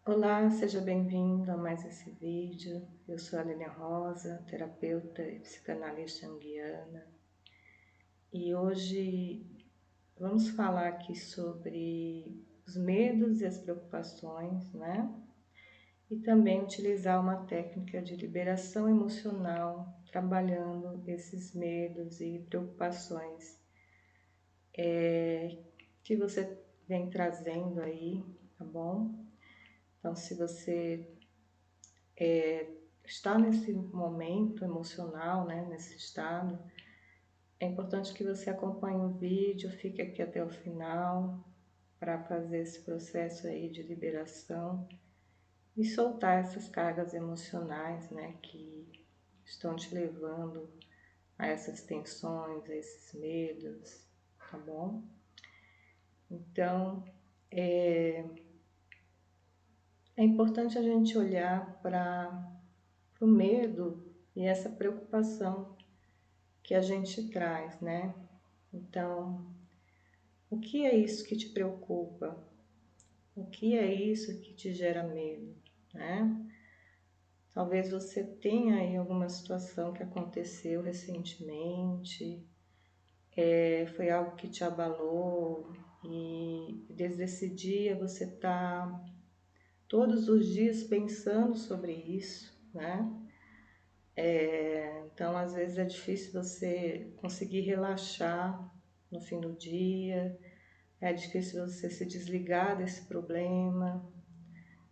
Olá, seja bem-vindo a mais esse vídeo. Eu sou a Lilian Rosa, terapeuta e psicanalista junguiana, e hoje vamos falar aqui sobre os medos e as preocupações, né? E também utilizar uma técnica de liberação emocional, trabalhando esses medos e preocupações que você vem trazendo aí, tá bom? Então, se você está nesse momento emocional, né, nesse estado, é importante que você acompanhe o vídeo, fique aqui até o final para fazer esse processo aí de liberação e soltar essas cargas emocionais, né, que estão te levando a essas tensões, a esses medos, tá bom? Então, é importante a gente olhar para o medo e essa preocupação que a gente traz, né? Então, o que é isso que te preocupa? O que é isso que te gera medo, né? Talvez você tenha aí alguma situação que aconteceu recentemente, foi algo que te abalou e desde esse dia você está todos os dias pensando sobre isso, né? Então, às vezes é difícil você conseguir relaxar no fim do dia, é difícil você se desligar desse problema,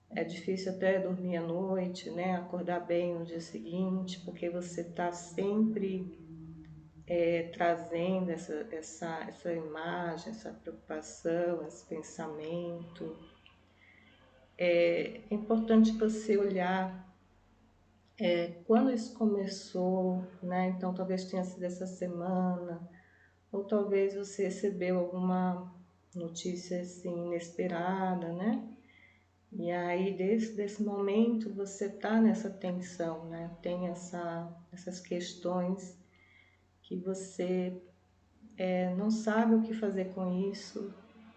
é difícil até dormir à noite, né? Acordar bem no dia seguinte, porque você está sempre trazendo essa imagem, essa preocupação, esse pensamento. É importante você olhar quando isso começou, né? Então talvez tenha sido essa semana, ou talvez você recebeu alguma notícia assim inesperada, né? E aí, desde esse momento, você está nessa tensão, né? Tem essas questões que você não sabe o que fazer com isso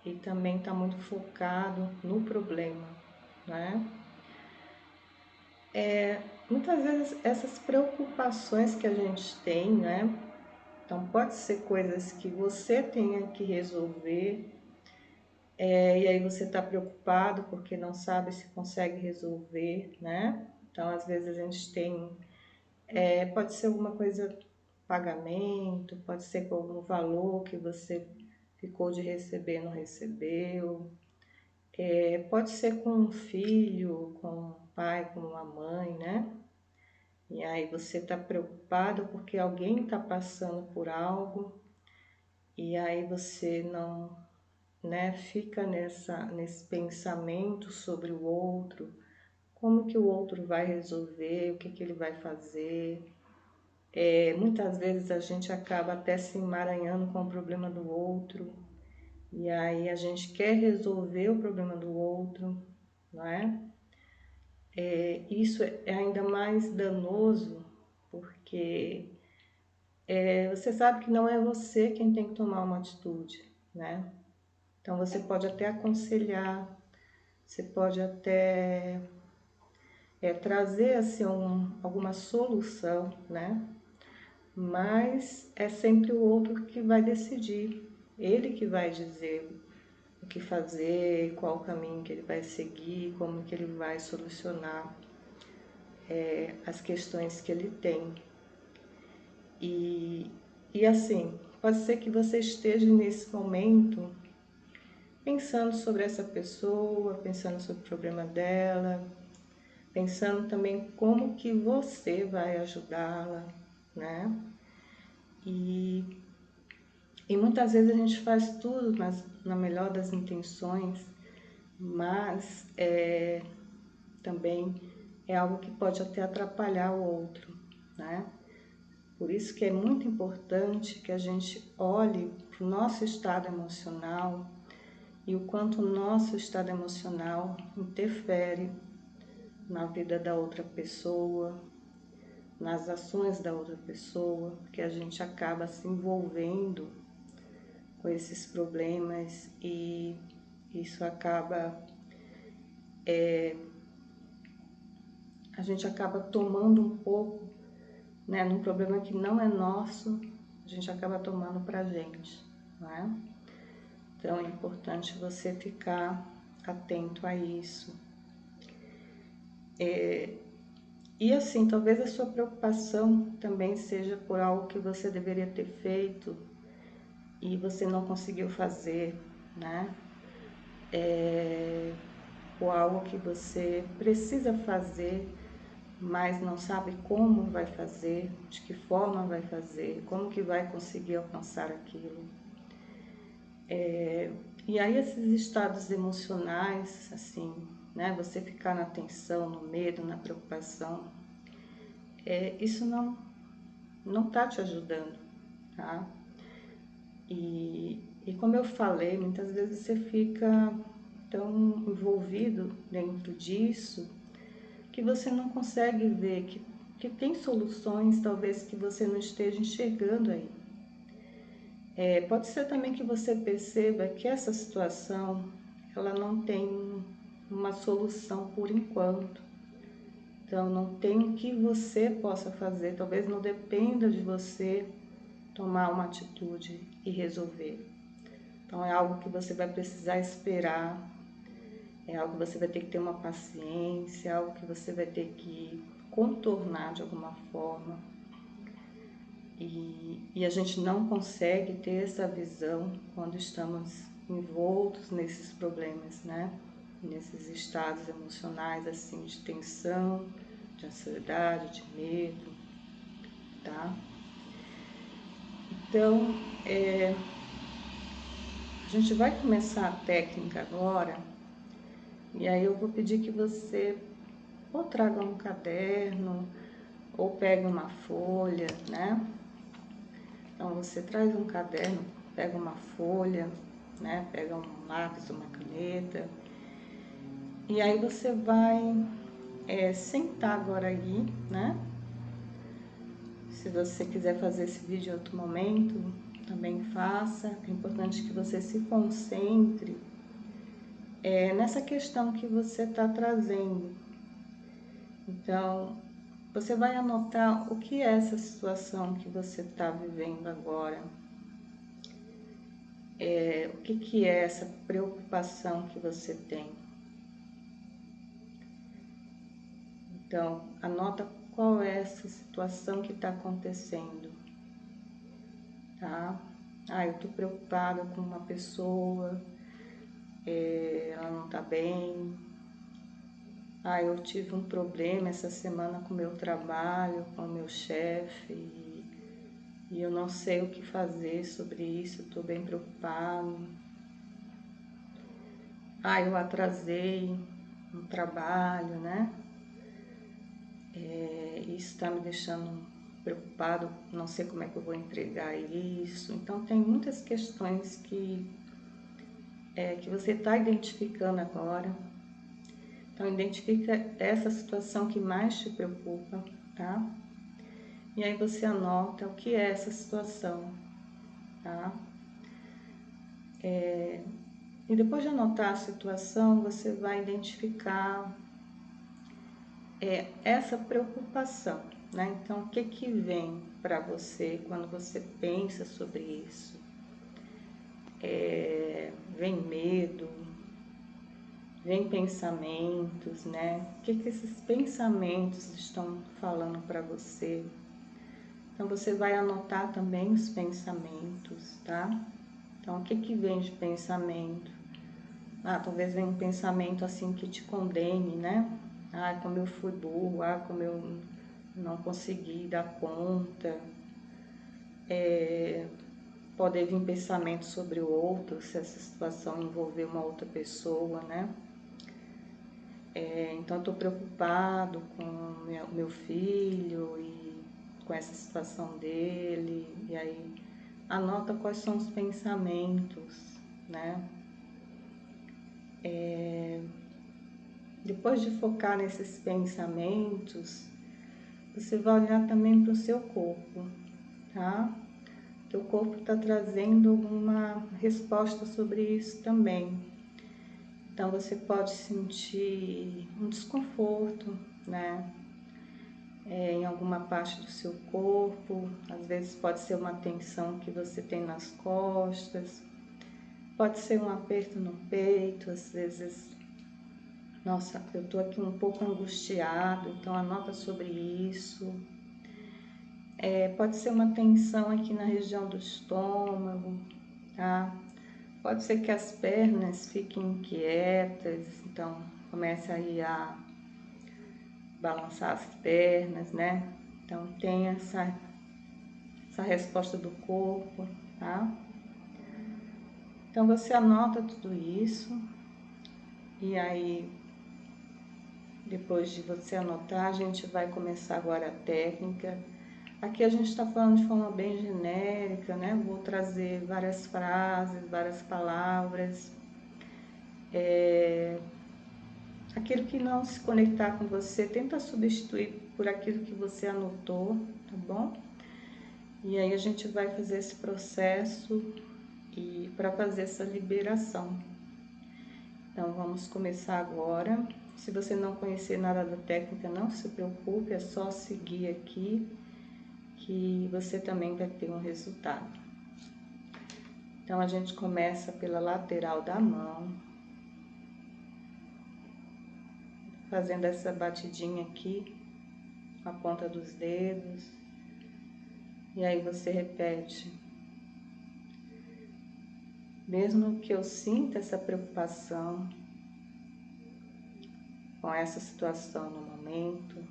e também está muito focado no problema, né? Muitas vezes essas preocupações que a gente tem, né? Então, pode ser coisas que você tenha que resolver, e aí você está preocupado porque não sabe se consegue resolver, né? Então, às vezes a gente tem pode ser alguma coisa, pagamento, pode ser com algum valor que você ficou de receber e não recebeu. Pode ser com um filho, com um pai, com uma mãe, né? E aí você está preocupado porque alguém está passando por algo e aí você não, né, fica nesse pensamento sobre o outro, como que o outro vai resolver, o que que ele vai fazer. Muitas vezes a gente acaba até se emaranhando com o problema do outro, e aí a gente quer resolver o problema do outro, não é? Isso é ainda mais danoso, porque você sabe que não é você quem tem que tomar uma atitude, né? Então você pode até aconselhar, você pode até trazer assim alguma solução, né? Mas é sempre o outro que vai decidir, ele que vai dizer o que fazer, qual o caminho que ele vai seguir, como que ele vai solucionar as questões que ele tem. E, e assim, pode ser que você esteja nesse momento pensando sobre essa pessoa, pensando sobre o problema dela, pensando também como que você vai ajudá-la, né? E E muitas vezes a gente faz tudo na melhor das intenções, mas também é algo que pode até atrapalhar o outro, né? Por isso que é muito importante que a gente olhe para o nosso estado emocional e o quanto o nosso estado emocional interfere na vida da outra pessoa, nas ações da outra pessoa, que a gente acaba se envolvendo com esses problemas e isso acaba a gente acaba tomando um pouco, né, num problema que não é nosso, a gente acaba tomando pra gente, não é? Então é importante você ficar atento a isso. E assim, talvez a sua preocupação também seja por algo que você deveria ter feito e você não conseguiu fazer, né? Ou algo que você precisa fazer, mas não sabe como vai fazer, de que forma vai fazer, como que vai conseguir alcançar aquilo. E aí esses estados emocionais, assim, né? Você ficar na tensão, no medo, na preocupação, isso não tá te ajudando, tá? E como eu falei, muitas vezes você fica tão envolvido dentro disso que você não consegue ver que tem soluções talvez que você não esteja enxergando aí. Pode ser também que você perceba que essa situação ela não tem uma solução por enquanto. Então não tem o que você possa fazer, talvez não dependa de você tomar uma atitude e resolver. Então é algo que você vai precisar esperar, é algo que você vai ter que ter uma paciência, é algo que você vai ter que contornar de alguma forma. E a gente não consegue ter essa visão quando estamos envoltos nesses problemas, né? Nesses estados emocionais assim de tensão, de ansiedade, de medo, tá? Então, a gente vai começar a técnica agora, e aí eu vou pedir que você ou traga um caderno, ou pegue uma folha, né? Então você traz um caderno, pega uma folha, né? Pega um lápis, uma caneta, e aí você vai sentar agora aí, né? Se você quiser fazer esse vídeo em outro momento, também faça. É importante que você se concentre nessa questão que você está trazendo. Então, você vai anotar o que é essa situação que você está vivendo agora. O que é essa preocupação que você tem. Então, anota qual é essa situação que está acontecendo, tá? Eu tô preocupada com uma pessoa, ela não tá bem. Eu tive um problema essa semana com o meu trabalho, com o meu chefe, e eu não sei o que fazer sobre isso, tô bem preocupado. Eu atrasei no trabalho, né? Isso tá me deixando preocupado, não sei como é que eu vou entregar isso. Então tem muitas questões que você está identificando agora. Então identifica essa situação que mais te preocupa, tá? E aí você anota o que é essa situação, tá? E depois de anotar a situação, você vai identificar essa preocupação, né? Então, o que que vem para você quando você pensa sobre isso? Vem medo, vem pensamentos, né? O que que esses pensamentos estão falando para você? Então, você vai anotar também os pensamentos, tá? Então, o que que vem de pensamento? Talvez venha um pensamento assim que te condene, né? Como eu fui burro, como eu não consegui dar conta. Pode vir pensamentos sobre o outro, se essa situação envolver uma outra pessoa, né? Então, eu estou preocupado com o meu filho e com essa situação dele. E aí, anota quais são os pensamentos, né? Depois de focar nesses pensamentos, você vai olhar também para o seu corpo, tá? Teu corpo está trazendo alguma resposta sobre isso também. Então você pode sentir um desconforto, né? Em alguma parte do seu corpo, às vezes pode ser uma tensão que você tem nas costas, pode ser um aperto no peito, às vezes, nossa, eu tô aqui um pouco angustiado, então anota sobre isso. Pode ser uma tensão aqui na região do estômago, tá? Pode ser que as pernas fiquem inquietas, então comece aí a balançar as pernas, né? Então tem essa resposta do corpo, tá? Então você anota tudo isso e aí depois de você anotar, a gente vai começar agora a técnica. Aqui a gente está falando de forma bem genérica, né? Vou trazer várias frases, várias palavras. Aquilo que não se conectar com você, tenta substituir por aquilo que você anotou, tá bom? E aí a gente vai fazer esse processo e para fazer essa liberação. Então vamos começar agora. Se você não conhecer nada da técnica, não se preocupe, é só seguir aqui que você também vai ter um resultado. Então a gente começa pela lateral da mão, fazendo essa batidinha aqui com a ponta dos dedos. E aí você repete: mesmo que eu sinta essa preocupação com essa situação no momento,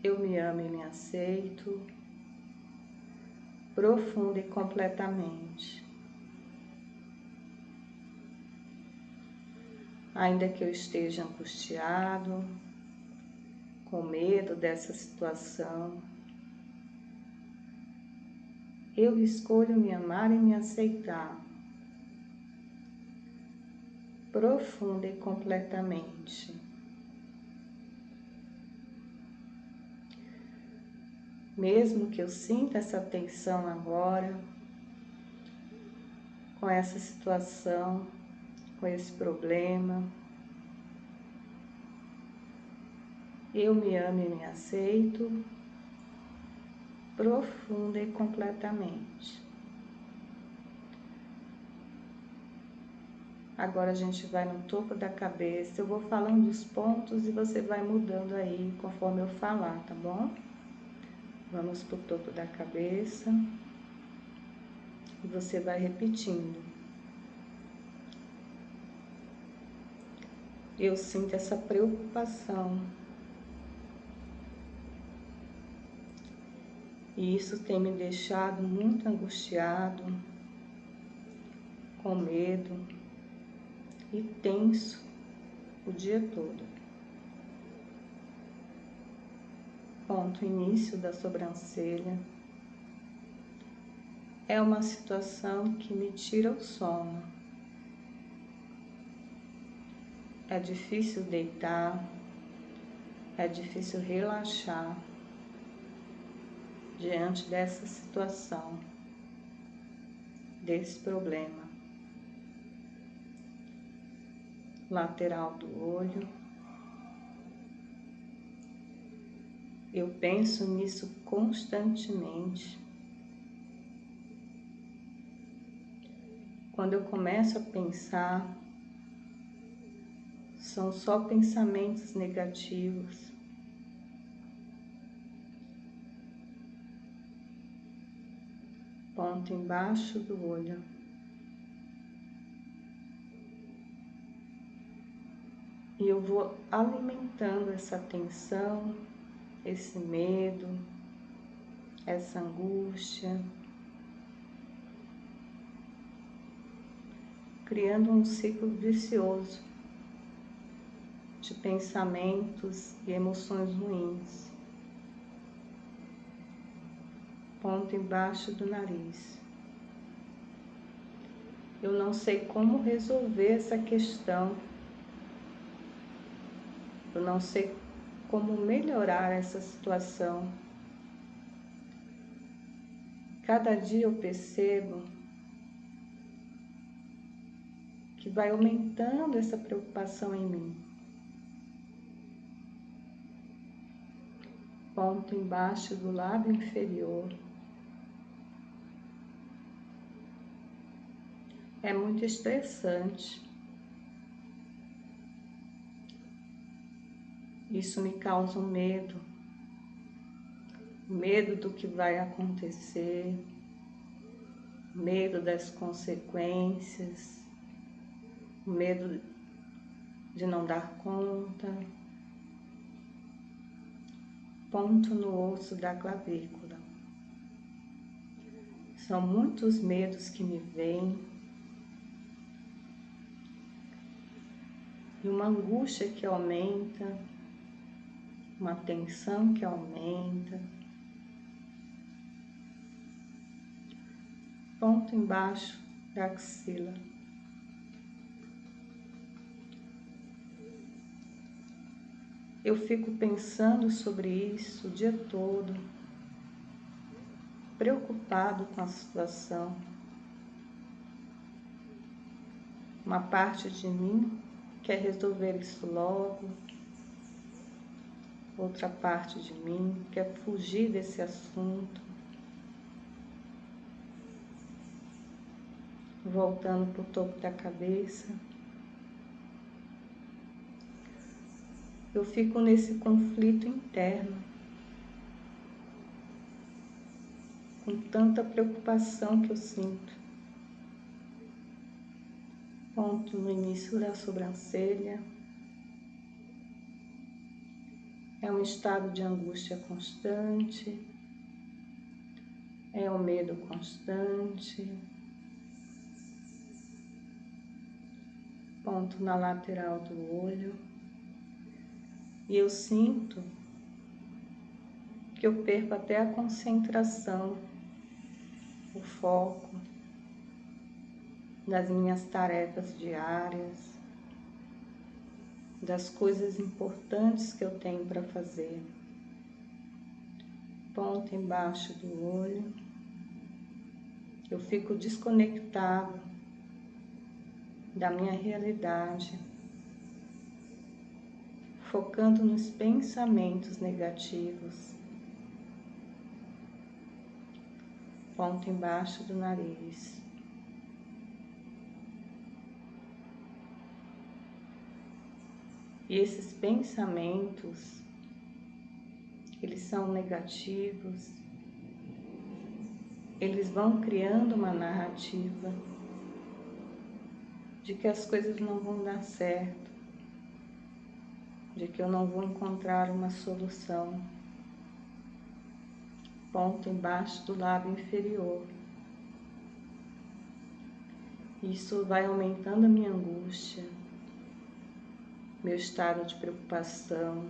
eu me amo e me aceito profunda e completamente. Ainda que eu esteja angustiado, com medo dessa situação, eu escolho me amar e me aceitar profunda e completamente. Mesmo que eu sinta essa tensão agora, com essa situação, com esse problema, eu me amo e me aceito profunda e completamente. Agora a gente vai no topo da cabeça, eu vou falando os pontos e você vai mudando aí conforme eu falar, tá bom? Vamos pro topo da cabeça e você vai repetindo. Eu sinto essa preocupação e isso tem me deixado muito angustiado, com medo e tenso o dia todo. Ponto início da sobrancelha. É uma situação que me tira o sono. É difícil deitar, é difícil relaxar diante dessa situação, desse problema. Lateral do olho. Eu penso nisso constantemente. Quando eu começo a pensar, são só pensamentos negativos. Ponto embaixo do olho. E eu vou alimentando essa tensão, esse medo, essa angústia, criando um ciclo vicioso de pensamentos e emoções ruins. Ponto embaixo do nariz. Eu não sei como resolver essa questão. Eu não sei como melhorar essa situação. Cada dia eu percebo que vai aumentando essa preocupação em mim. Ponto embaixo do lábio inferior. É muito estressante. Isso me causa um medo. Medo do que vai acontecer. Medo das consequências. Medo de não dar conta. Ponto no osso da clavícula. São muitos medos que me vêm e uma angústia que aumenta, uma tensão que aumenta. Ponto embaixo da axila. Eu fico pensando sobre isso o dia todo, preocupado com a situação. Uma parte de mim quer resolver isso logo, outra parte de mim quer fugir desse assunto. Voltando para o topo da cabeça, eu fico nesse conflito interno, com tanta preocupação que eu sinto. Ponto no início da sobrancelha. É um estado de angústia constante, é um medo constante. Ponto na lateral do olho. E eu sinto que eu perco até a concentração, o foco das minhas tarefas diárias, das coisas importantes que eu tenho para fazer. Ponto embaixo do olho. Eu fico desconectado da minha realidade, focando nos pensamentos negativos. Ponto embaixo do nariz. E esses pensamentos, eles são negativos, eles vão criando uma narrativa de que as coisas não vão dar certo, de que eu não vou encontrar uma solução. Ponto embaixo do lábio inferior. Isso vai aumentando a minha angústia, meu estado de preocupação.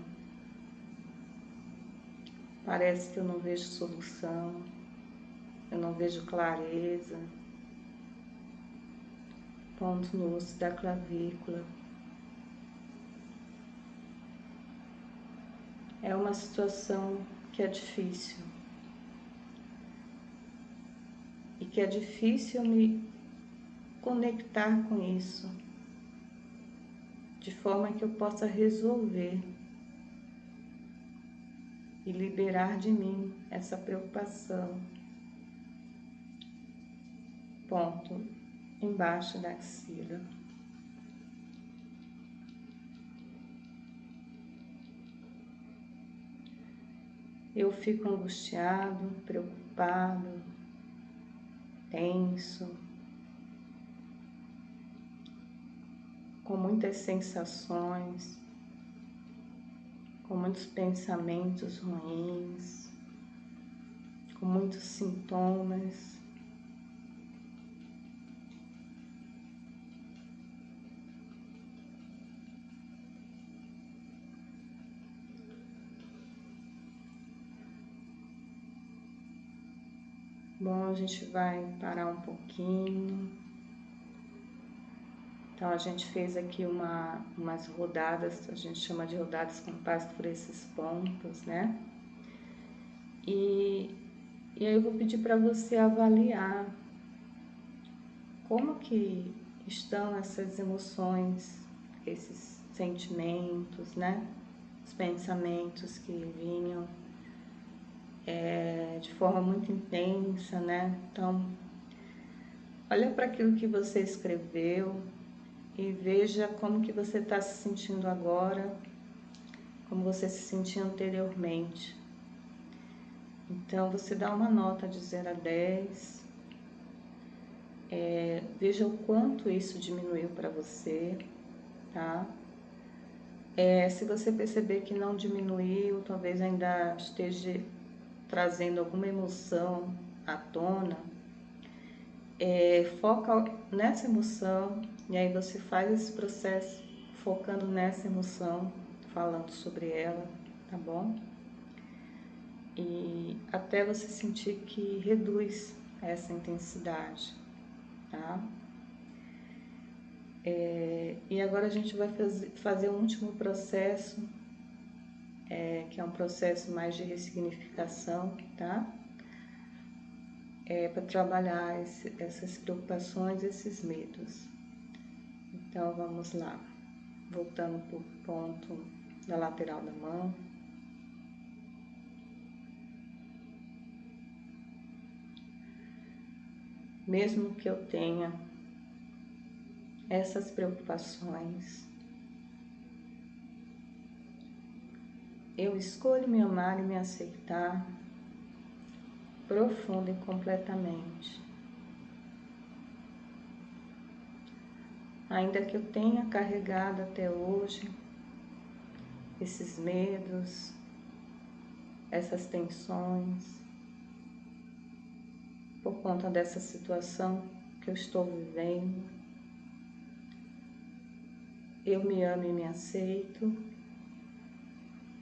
Parece que eu não vejo solução, eu não vejo clareza. Ponto no osso da clavícula. É uma situação que é difícil. E que é difícil me conectar com isso, de forma que eu possa resolver e liberar de mim essa preocupação. Ponto embaixo da axila. Eu fico angustiado, preocupado, tenso, com muitas sensações, com muitos pensamentos ruins, com muitos sintomas. Bom, a gente vai parar um pouquinho. Então, a gente fez aqui umas rodadas, a gente chama de rodadas compassadas por esses pontos, né? E aí eu vou pedir para você avaliar como que estão essas emoções, esses sentimentos, né? Os pensamentos que vinham de forma muito intensa, né? Então, olha para aquilo que você escreveu e veja como que você está se sentindo agora, como você se sentia anteriormente. Então, você dá uma nota de 0 a 10, veja o quanto isso diminuiu para você, tá? Se você perceber que não diminuiu, talvez ainda esteja trazendo alguma emoção à tona, foca nessa emoção e aí você faz esse processo focando nessa emoção, falando sobre ela, tá bom? E até você sentir que reduz essa intensidade, tá? E agora a gente vai fazer um último processo, que é um processo mais de ressignificação, tá? Para trabalhar essas preocupações, esses medos. Então vamos lá, voltando para o ponto da lateral da mão. Mesmo que eu tenha essas preocupações, eu escolho me amar e me aceitar profunda e completamente. Ainda que eu tenha carregado até hoje esses medos, essas tensões, por conta dessa situação que eu estou vivendo, eu me amo e me aceito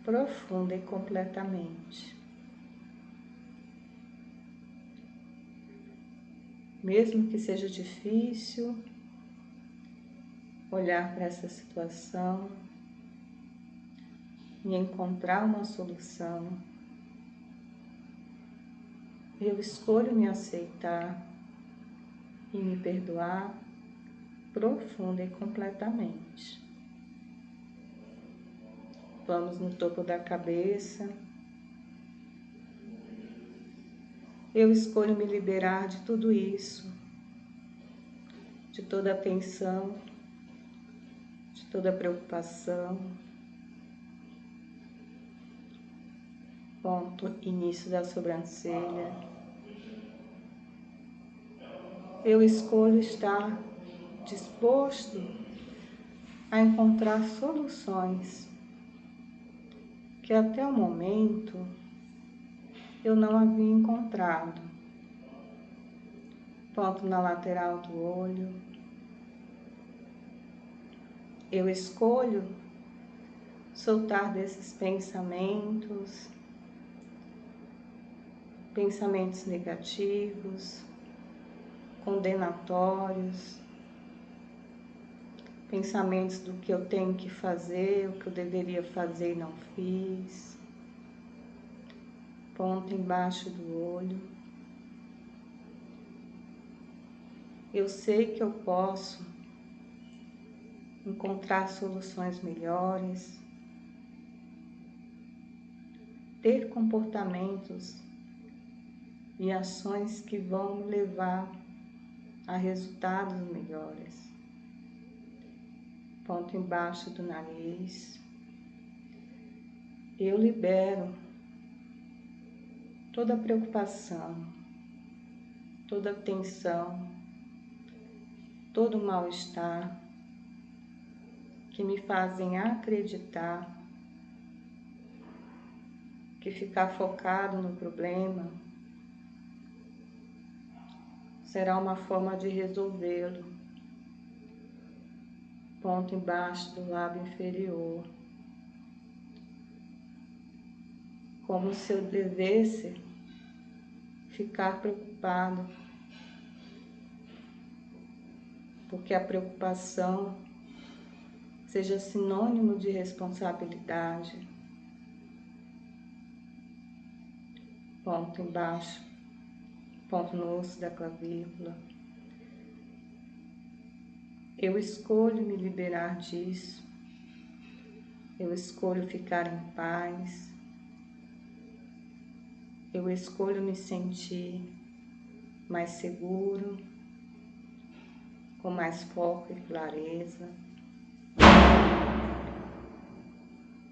profunda e completamente. Mesmo que seja difícil olhar para essa situação e encontrar uma solução, eu escolho me aceitar e me perdoar profunda e completamente. Vamos no topo da cabeça. Eu escolho me liberar de tudo isso, de toda a tensão, de toda a preocupação. Ponto início da sobrancelha. Eu escolho estar disposto a encontrar soluções que até o momento eu não havia encontrado. Ponto na lateral do olho. Eu escolho soltar desses pensamentos negativos, condenatórios, pensamentos do que eu tenho que fazer, o que eu deveria fazer e não fiz. Ponto embaixo do olho. Eu sei que eu posso encontrar soluções melhores, ter comportamentos e ações que vão me levar a resultados melhores. Ponto embaixo do nariz. Eu libero toda a preocupação, toda a tensão, todo o mal-estar que me fazem acreditar que ficar focado no problema será uma forma de resolvê-lo. Ponto embaixo do lábio inferior. Como se eu devesse ficar preocupado, porque a preocupação seja sinônimo de responsabilidade. Ponto embaixo, ponto no osso da clavícula. Eu escolho me liberar disso. Eu escolho ficar em paz. Eu escolho me sentir mais seguro, com mais foco e clareza.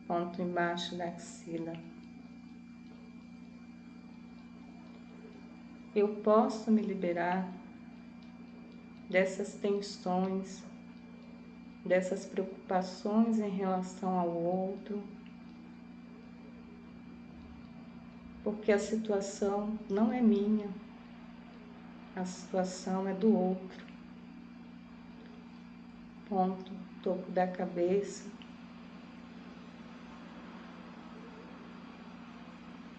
Ponto embaixo da axila. Eu posso me liberar dessas tensões, dessas preocupações em relação ao outro, porque a situação não é minha, a situação é do outro. Ponto, topo da cabeça.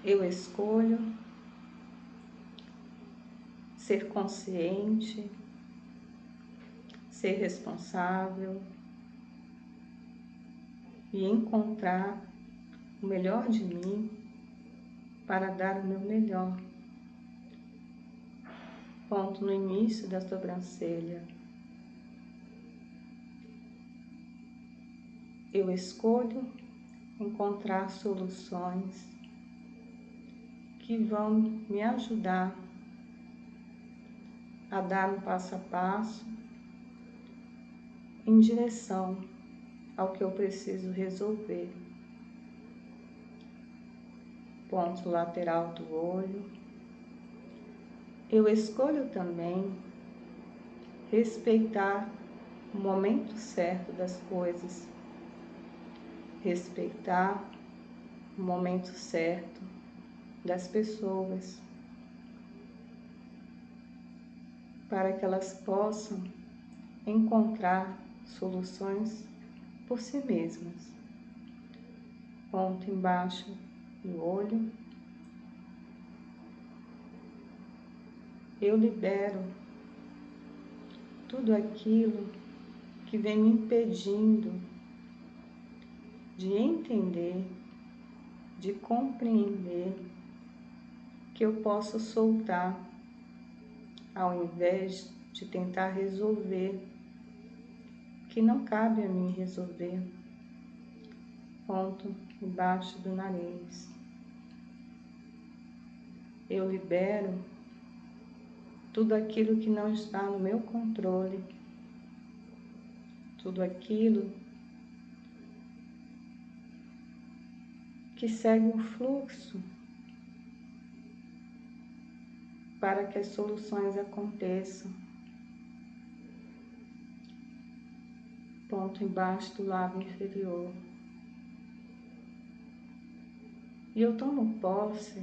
Eu escolho ser consciente, ser responsável e encontrar o melhor de mim para dar o meu melhor. Ponto no início da sobrancelha. Eu escolho encontrar soluções que vão me ajudar a dar um passo a passo em direção ao que eu preciso resolver. Ponto lateral do olho. Eu escolho também respeitar o momento certo das coisas, respeitar o momento certo das pessoas, para que elas possam encontrar soluções por si mesmas. Ponto embaixo do olho. Eu libero tudo aquilo que vem me impedindo de entender, de compreender que eu posso soltar, ao invés de tentar resolver o que não cabe a mim resolver. Ponto embaixo do nariz. Eu libero tudo aquilo que não está no meu controle, tudo aquilo que segue um fluxo para que as soluções aconteçam. Ponto embaixo do lábio inferior. E eu tomo posse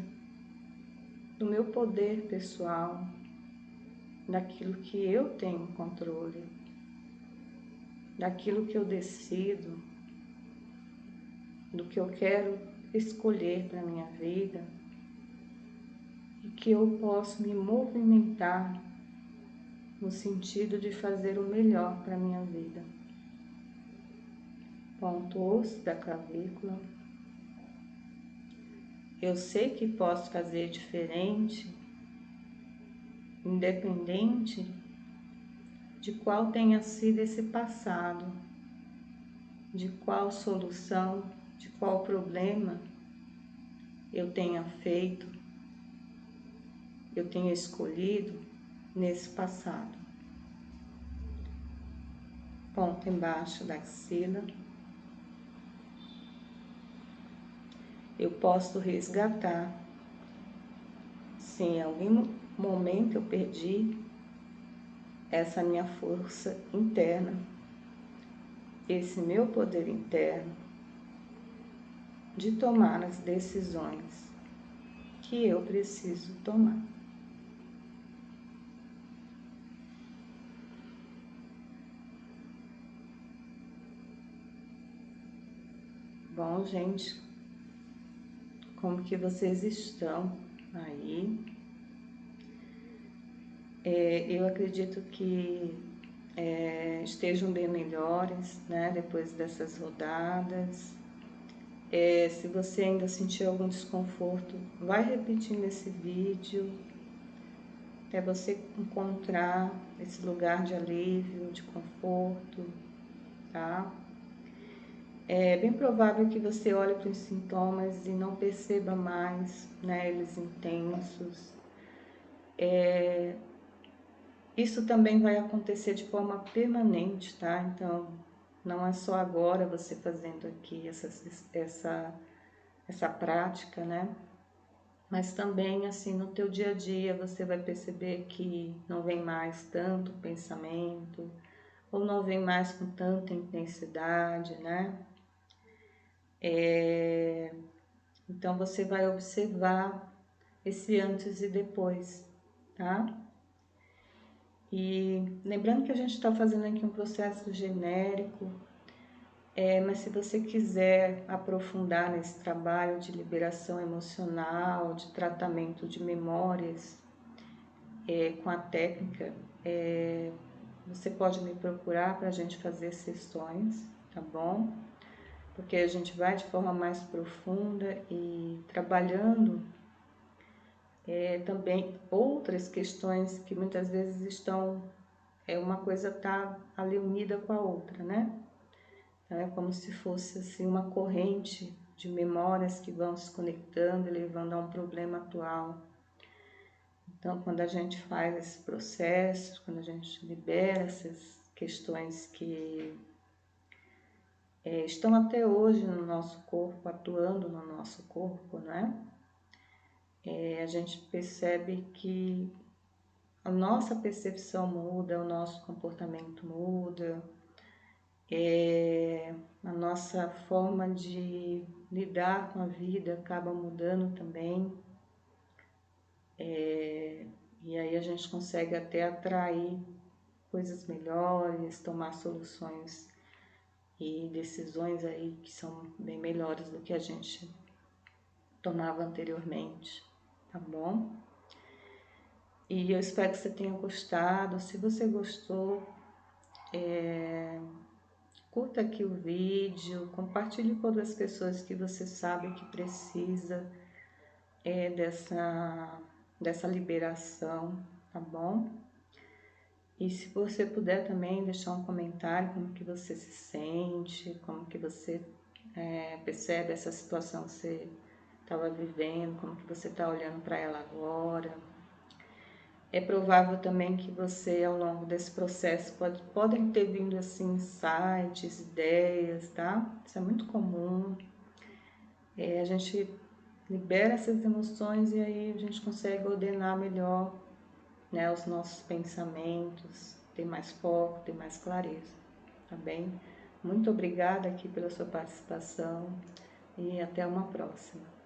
do meu poder pessoal, daquilo que eu tenho controle, daquilo que eu decido, do que eu quero escolher para a minha vida, e que eu posso me movimentar no sentido de fazer o melhor para a minha vida. Ponto osso da clavícula. Eu sei que posso fazer diferente, independente de qual tenha sido esse passado, de qual solução, de qual problema eu tenha feito, eu tenha escolhido nesse passado. Ponto embaixo da axila. Eu posso resgatar, se em algum momento eu perdi essa minha força interna, esse meu poder interno de tomar as decisões que eu preciso tomar. Bom, gente, como que vocês estão aí? Eu acredito que estejam bem melhores, né, depois dessas rodadas. Se você ainda sentir algum desconforto, vai repetindo esse vídeo, até você encontrar esse lugar de alívio, de conforto, tá? É bem provável que você olhe para os sintomas e não perceba mais, né, eles intensos. Isso também vai acontecer de forma permanente, tá? Então, não é só agora você fazendo aqui essa prática, né? Mas também, assim, no teu dia a dia, você vai perceber que não vem mais tanto pensamento, ou não vem mais com tanta intensidade, né? Então, você vai observar esse antes e depois, tá? E lembrando que a gente está fazendo aqui um processo genérico, mas se você quiser aprofundar nesse trabalho de liberação emocional, de tratamento de memórias, com a técnica, você pode me procurar para a gente fazer sessões, tá bom? Porque a gente vai de forma mais profunda e trabalhando também outras questões que muitas vezes estão, uma coisa tá ali unida com a outra, né? Então, é como se fosse assim uma corrente de memórias que vão se conectando e levando a um problema atual. Então, quando a gente faz esse processo, quando a gente libera essas questões que estão até hoje no nosso corpo, atuando no nosso corpo, né? A gente percebe que a nossa percepção muda, o nosso comportamento muda, a nossa forma de lidar com a vida acaba mudando também. E aí a gente consegue até atrair coisas melhores, tomar soluções e decisões aí que são bem melhores do que a gente tomava anteriormente, tá bom? E eu espero que você tenha gostado. Se você gostou, curta aqui o vídeo, compartilhe com outras pessoas que você sabe que precisa dessa liberação, tá bom? E se você puder também deixar um comentário como que você se sente, como que você percebe essa situação que você estava vivendo, como que você está olhando para ela agora. É provável também que você, ao longo desse processo, podem ter vindo assim insights, ideias, tá? Isso é muito comum. A gente libera essas emoções e aí a gente consegue ordenar melhor, né, os nossos pensamentos, ter mais foco, ter mais clareza, tá bem? Muito obrigada aqui pela sua participação e até uma próxima.